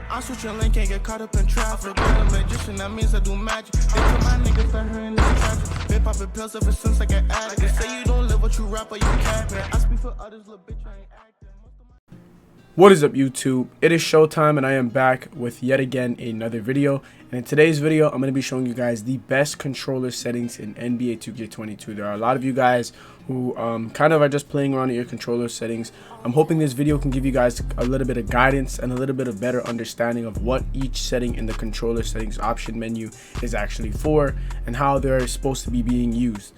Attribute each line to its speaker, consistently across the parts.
Speaker 1: I switch your link, can't get caught up in traffic. I'm a magician, that means I do magic. They tell my niggas that her in this traffic. They poppin' pills ever since like an addict. They say you don't live what you rap or you capping. I speak for others, little bitch, I ain't acting.
Speaker 2: What is up, YouTube? It is showtime and I am back with yet again another video. And in today's video, I'm going to be showing you guys the best controller settings in NBA 2K22. There are a lot of you guys who kind of are just playing around with your controller settings. I'm hoping this video can give you guys a little bit of guidance and a little bit of better understanding of what each setting in the controller settings option menu is actually for and how they're supposed to be being used.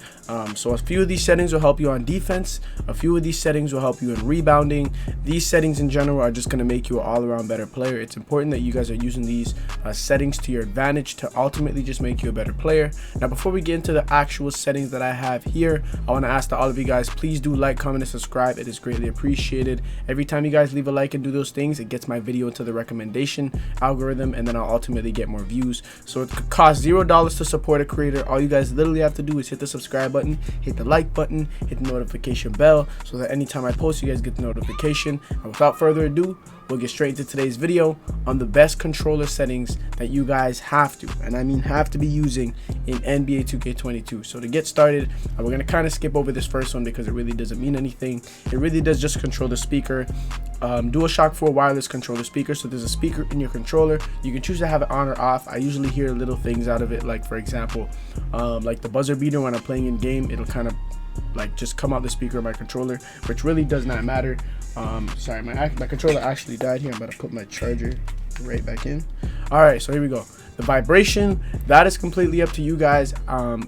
Speaker 2: So a few of these settings will help you on defense. A few of these settings will help you in rebounding. These settings in general are just going to make you an all-around better player. It's important that you guys are using these settings to your advantage to ultimately just make you a better player. Now, before we get into the actual settings that I have here, I want to ask that all of you guys, please do like, comment, and subscribe. It is greatly appreciated. Every time you guys leave a like and do those things, it gets my video into the recommendation algorithm, and then I'll ultimately get more views. So it could cost $0 to support a creator. All you guys literally have to do is hit the subscribe button, hit the like button, hit the notification bell, so that anytime I post, you guys get the notification. And without further ado, we'll get straight into today's video on the best controller settings that you guys have to, and I mean have to be using in NBA 2K22. So to get started, we're going to kind of skip over this first one because it really doesn't mean anything. It really does just control the speaker. DualShock 4 wireless controller speaker. So there's a speaker in your controller. You can choose to have it on or off. I usually hear little things out of it, like for example, like the buzzer beater when I'm playing in game, it'll kind of like just come out the speaker of my controller, which really does not matter. Sorry, my controller actually died here. I'm about to put my charger right back in. All right, so here we go. The vibration, that is completely up to you guys.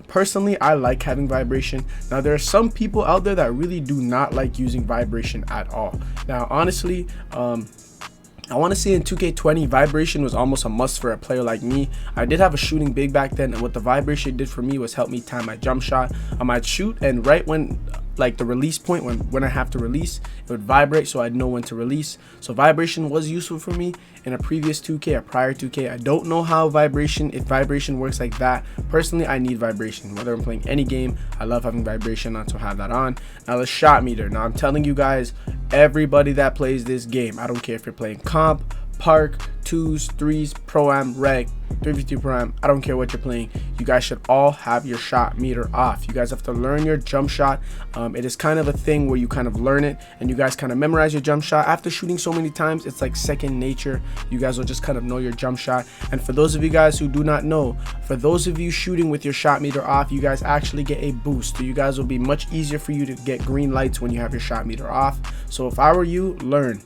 Speaker 2: Personally, I like having vibration. Now, there are some people out there that really do not like using vibration at all. Now, honestly, I want to say in 2K20, vibration was almost a must for a player like me. I did have a shooting big back then, and what the vibration did for me was help me time my jump shot. I might shoot, and right when like the release point, when I have to release, it would vibrate so I'd know when to release. So vibration was useful for me in a previous 2K, a prior 2K. I don't know how if vibration works like that. Personally, I need vibration whether I'm playing any game. I love having vibration on, so have that on. Now the shot meter. Now I'm telling you guys, everybody that plays this game, I don't care if you're playing comp, park, 2s, 3s, pro-am, reg, 3v2 pro-am, I don't care what you're playing, you guys should all have your shot meter off. You guys have to learn your jump shot. It is kind of a thing where you kind of learn it and you guys kind of memorize your jump shot. After shooting so many times, it's like second nature. You guys will just kind of know your jump shot. And for those of you guys who do not know, for those of you shooting with your shot meter off, you guys actually get a boost. So you guys will be much easier for you to get green lights when you have your shot meter off. So if I were you, learn.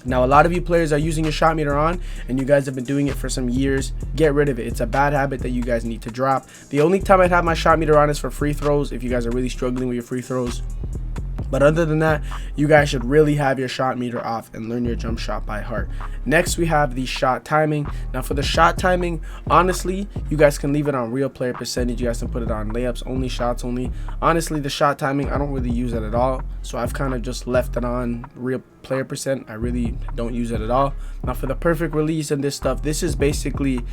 Speaker 2: Now, a lot of you players are using your shot meter on and you guys have been doing it for some years. Get rid of it. It's a bad habit that you guys need to drop. The only time I'd have my shot meter on is for free throws, if you guys are really struggling with your free throws. But other than that, you guys should really have your shot meter off and learn your jump shot by heart. Next, we have the shot timing. Now for the shot timing, honestly, you guys can leave it on real player percentage. You guys can put it on layups only, shots only. Honestly, the shot timing, I don't really use it at all. So I've kind of just left it on real player percent. I really don't use it at all. Now for the perfect release and this stuff, this is basically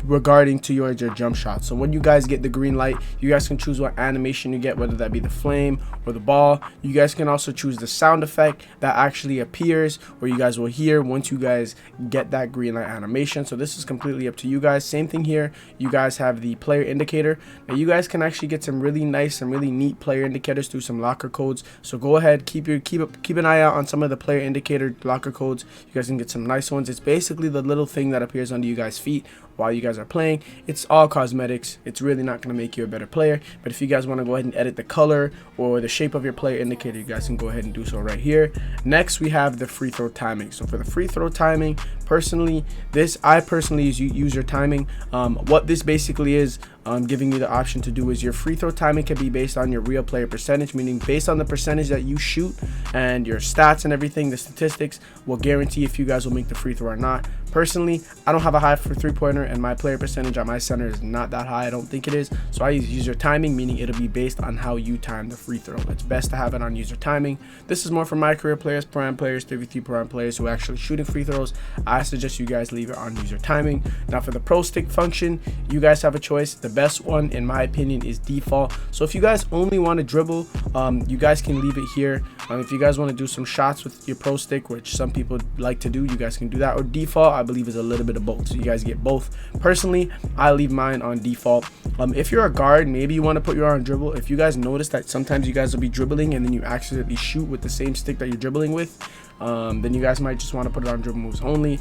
Speaker 2: regarding to your jump shot. So when you guys get the green light, you guys can choose what animation you get, whether that be the flame or the ball. You guys can also choose the sound effect that actually appears, or you guys will hear once you guys get that green light animation. So this is completely up to you guys. Same thing here. You guys have the player indicator. Now you guys can actually get some really nice and really neat player indicators through some locker codes. So go ahead, keep an eye out on some of the player indicator locker codes. You guys can get some nice ones. It's basically the little thing that appears under you guys' feet while you guys are playing. It's all cosmetics. It's really not going to make you a better player. But if you guys want to go ahead and edit the color or the shape of your player indicator, you guys can go ahead and do so right here. Next, we have the free throw timing. So for the free throw timing, I personally use user timing. What this basically is giving you the option to do is your free throw timing can be based on your real player percentage, meaning based on the percentage that you shoot and your stats and everything, the statistics will guarantee if you guys will make the free throw or not. Personally, I don't have a high for 3-pointer, and my player percentage at my center is not that high. I don't think it is. So I use user timing, meaning it'll be based on how you time the free throw. It's best to have it on user timing. This is more for my career players, prime players, 3v3 prime players who are actually shooting free throws. I suggest you guys leave it on user timing. Now for the pro stick function, you guys have a choice. The best one in my opinion is default. So if you guys only want to dribble, you guys can leave it here. If you guys want to do some shots with your pro stick, which some people like to do, you guys can do that. Or default, I believe, is a little bit of both, so you guys get both. Personally, I leave mine on default. If you're a guard, maybe you want to put your on dribble. If you guys notice that sometimes you guys will be dribbling and then you accidentally shoot with the same stick that you're dribbling with, then you guys might just want to put it on dribble moves only.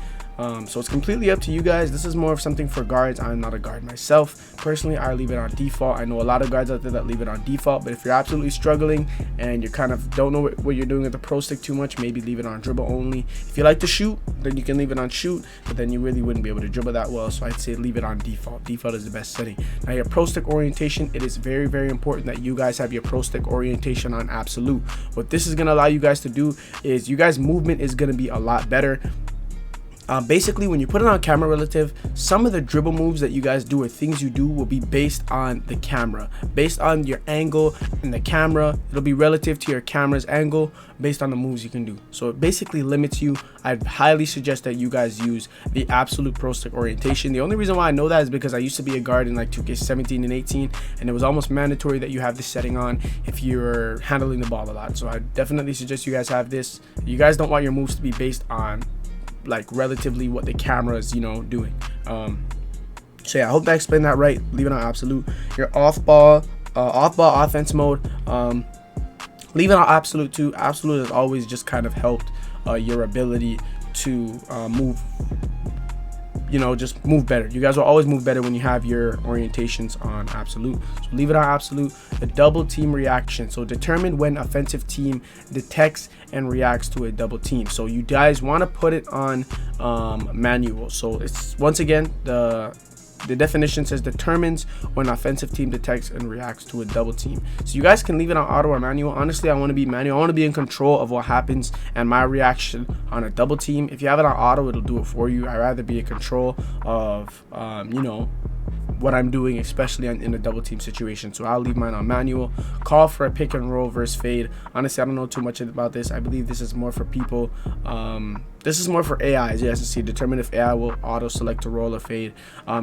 Speaker 2: So it's completely up to you guys. This is more of something for guards. I'm not a guard myself. Personally, I leave it on default. I know a lot of guards out there that leave it on default, but if you're absolutely struggling and you kind of don't know what you're doing with the pro stick too much, maybe leave it on dribble only. If you like to shoot, then you can leave it on shoot, but then you really wouldn't be able to dribble that well, so I'd say leave it on default. Default is the best setting. Now your pro stick orientation, it is very, very important that you guys have your pro stick orientation on absolute. What this is going to allow you guys to do is you guys movement is going to be a lot better. Basically, when you put it on camera relative, some of the dribble moves that you guys do or things you do will be based on the camera, based on your angle and the camera. It'll be relative to your camera's angle based on the moves you can do. So it basically limits you. I'd highly suggest that you guys use the absolute pro stick orientation. The only reason why I know that is because I used to be a guard in like 2K17 and 18, and it was almost mandatory that you have this setting on if you're handling the ball a lot. So I definitely suggest you guys have this. You guys don't want your moves to be based on like relatively what the camera is, you know, doing. So yeah, I hope I explained that right. Leave it on absolute. Your off ball offense mode, leave it on absolute too. Absolute has always just kind of helped your ability to move, you know, just move better. You guys will always move better when you have your orientations on absolute. So leave it on absolute. The double team reaction, so determine when offensive team detects and reacts to a double team. So you guys want to put it on manual. So it's, once again, the definition says determines when offensive team detects and reacts to a double team. So you guys can leave it on auto or manual. Honestly, I want to be manual. I want to be in control of what happens and my reaction on a double team. If you have it on auto, it'll do it for you. I'd rather be in control of you know, what I'm doing, especially in a double team situation. So I'll leave mine on manual. Call for a pick and roll versus fade. Honestly, I don't know too much about this. I believe this is more for people. This is more for AI, as you guys can see. Determine if AI will auto select a roll or fade.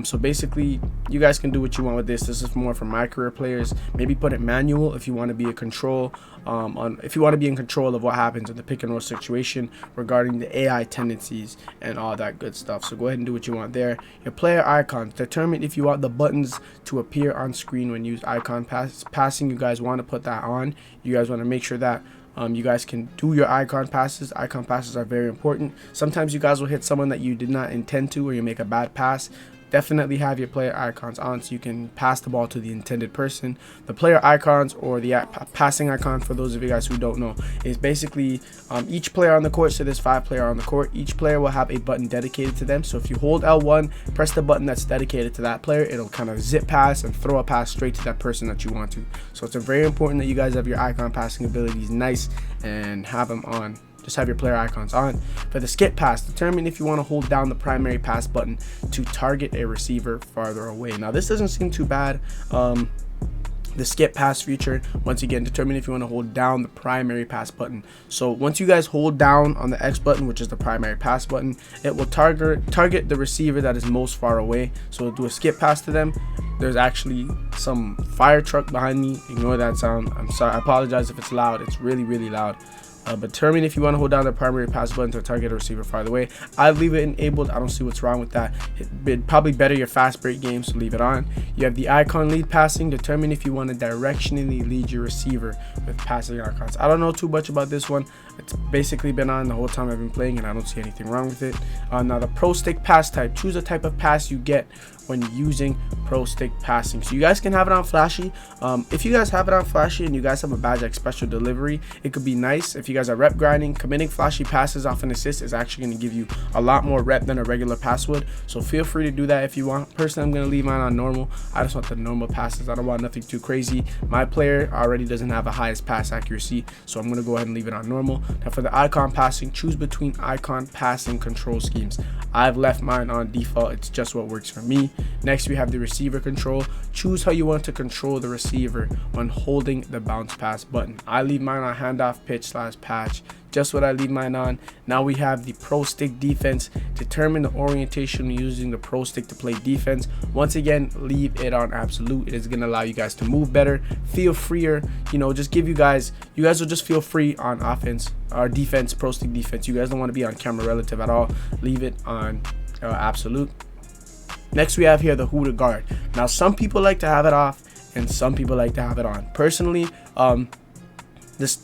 Speaker 2: So basically, you guys can do what you want with this. This is more for my career players. Maybe put it manual if you want to be in control. If you want to be in control of what happens in the pick and roll situation regarding the AI tendencies and all that good stuff. So go ahead and do what you want there. Your player icons. Determine if you want the buttons to appear on screen when used icon passing. You guys want to put that on. You guys want to make sure that you guys can do your icon passes. Icon passes are very important. Sometimes you guys will hit someone that you did not intend to, or you make a bad pass. Definitely have your player icons on so you can pass the ball to the intended person. The player icons, or the passing icon, for those of you guys who don't know, is basically each player on the court. So there's 5 players on the court. Each player will have a button dedicated to them. So if you hold L1, press the button that's dedicated to that player, it'll kind of zip pass and throw a pass straight to that person that you want to. So it's very important that you guys have your icon passing abilities nice and have them on. Just have your player icons on. For the skip pass, determine if you want to hold down the primary pass button to target a receiver farther away. Now this doesn't seem too bad. The skip pass feature, once again, determine if you want to hold down the primary pass button. So once you guys hold down on the X button, which is the primary pass button, it will target the receiver that is most far away. So it'll do a skip pass to them. There's actually some fire truck behind me. Ignore that sound. I'm sorry, I apologize if it's loud. It's really, really loud. But determine if you want to hold down the primary pass button to target a receiver farther away. I leave it enabled. I don't see what's wrong with that. It'd probably better your fast break game, so leave it on. You have the icon lead passing. Determine if you want to directionally lead your receiver with passing icons. I don't know too much about this one. It's basically been on the whole time I've been playing, and I don't see anything wrong with it. Now the pro stick pass type. Choose a type of pass you get when using pro stick passing. So you guys can have it on flashy. If you guys have it on flashy and you guys have a badge like special delivery, it could be nice. If you guys are rep grinding, committing flashy passes off an assist is actually going to give you a lot more rep than a regular pass would. So feel free to do that if you want. Personally, I'm going to leave mine on normal. I just want the normal passes. I don't want nothing too crazy. My player already doesn't have the highest pass accuracy, so I'm going to go ahead and leave it on normal. Now for the icon passing, choose between icon passing control schemes. I've left mine on default. It's just what works for me. Next, we have the receiver control. Choose how you want to control the receiver when holding the bounce pass button. I leave mine on handoff, pitch / patch. Just what I leave mine on. Now we have the pro stick defense. Determine the orientation using the pro stick to play defense. Once again, leave it on absolute. It is going to allow you guys to move better, feel freer, just give you guys will just feel free on offense or defense, pro stick defense. You guys don't want to be on camera relative at all. Leave it on absolute. Next, we have here the Huda guard. Now some people like to have it off and some people like to have it on. Personally, the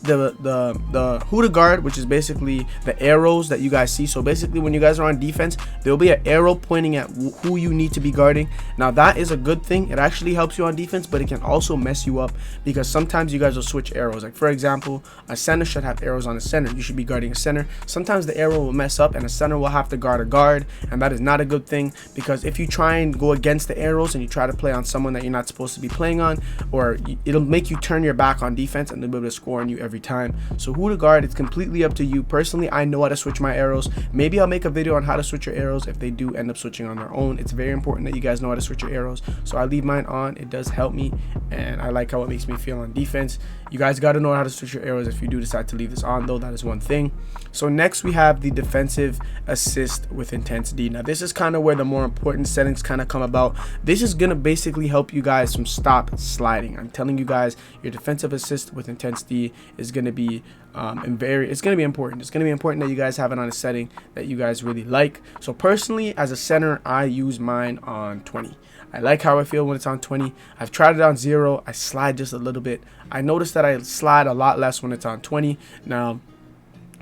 Speaker 2: Huda guard, which is basically the arrows that you guys see. So basically when you guys are on defense, there'll be an arrow pointing at who you need to be guarding. Now that is a good thing. It actually helps you on defense, but it can also mess you up because sometimes you guys will switch arrows. Like for example, a center should have arrows on a center. You should be guarding a center. Sometimes the arrow will mess up and a center will have to guard a guard, and that is not a good thing, because if you try and go against the arrows and you try to play on someone that you're not supposed to be playing on, or it'll make you turn your back on defense and they'll be able to score on you every time. So who to guard, it's completely up to you. Personally, I know how to switch my arrows. Maybe I'll make a video on how to switch your arrows if they do end up switching on their own. It's very important that you guys know how to switch your arrows, so I leave mine on. It does help me, and I like how it makes me feel on defense. You guys got to know how to switch your arrows if you do decide to leave this on, though. That is one thing. So next we have the defensive assist with intensity. Now this is kind of where the more important settings kind of come about. This is gonna basically help you guys from stop sliding. I'm telling you guys, your defensive assist with intensity is gonna be it's gonna be important. It's gonna be important that you guys have it on a setting that you guys really like. So personally, as a center, I use mine on 20. I like how I feel when it's on 20. I've tried it on 0. I slide just a little bit. I noticed that I slide a lot less when it's on 20. Now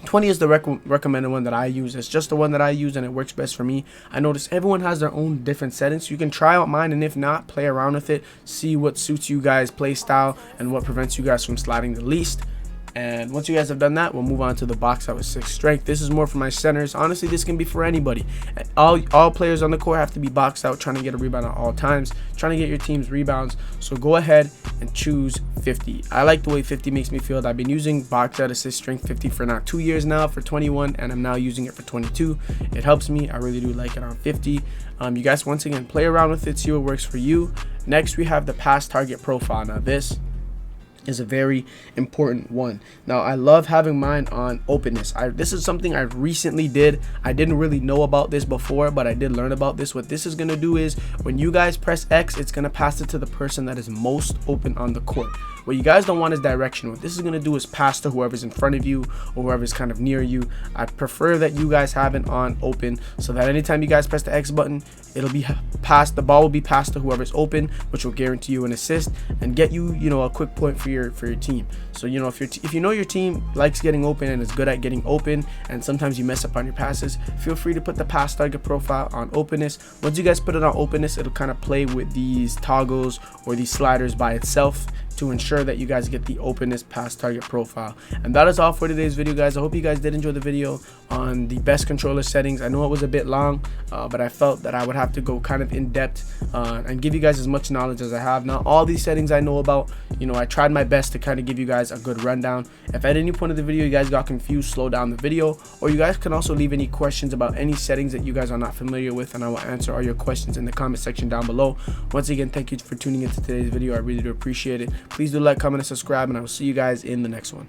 Speaker 2: 20 is the recommended one that I use. It's just the one that I use, and it works best for me. I notice everyone has their own different settings. You can try out mine, and if not, play around with it, see what suits you guys' play style and what prevents you guys from sliding the least. And once you guys have done that, we'll move on to the box out with 6 strength. This is more for my centers. Honestly, this can be for anybody. All players on the court have to be boxed out, trying to get a rebound at all times, trying to get your team's rebounds. So go ahead and choose 50. I like the way 50 makes me feel. I've been using box out assist strength 50 for now 2 years now, for 21, and I'm now using it for 22. It helps me. I really do like it on 50. You guys, once again, play around with it, see what works for you. Next, we have the pass target profile. Now this is a very important one. Now I love having mine on openness. This is something I recently did. I didn't really know about this before, but I did learn about this. What this is going to do is when you guys press X, it's going to pass it to the person that is most open on the court. What you guys don't want is direction. What this is going to do is pass to whoever's in front of you or whoever's kind of near you. I prefer that you guys have it on open, so that anytime you guys press the X button, it'll be passed. The ball will be passed to whoever's open, which will guarantee you an assist and get you, a quick point for your team. So if you know your team likes getting open and is good at getting open, and sometimes you mess up on your passes, feel free to put the pass target profile on openness. Once you guys put it on openness, it'll kind of play with these toggles or these sliders by itself to ensure that you guys get the openness pass target profile. And that is all for today's video, guys. I hope you guys did enjoy the video on the best controller settings. I know it was a bit long, but I felt that I would have to go kind of in depth and give you guys as much knowledge as I have. Now all these settings I know about, I tried my best to kind of give you guys a good rundown. If at any point of the video you guys got confused, slow down the video, or you guys can also leave any questions about any settings that you guys are not familiar with, and I will answer all your questions in the comment section down below. Once again, thank you for tuning into today's video. I really do appreciate it. Please do like, comment, and subscribe, and I will see you guys in the next one.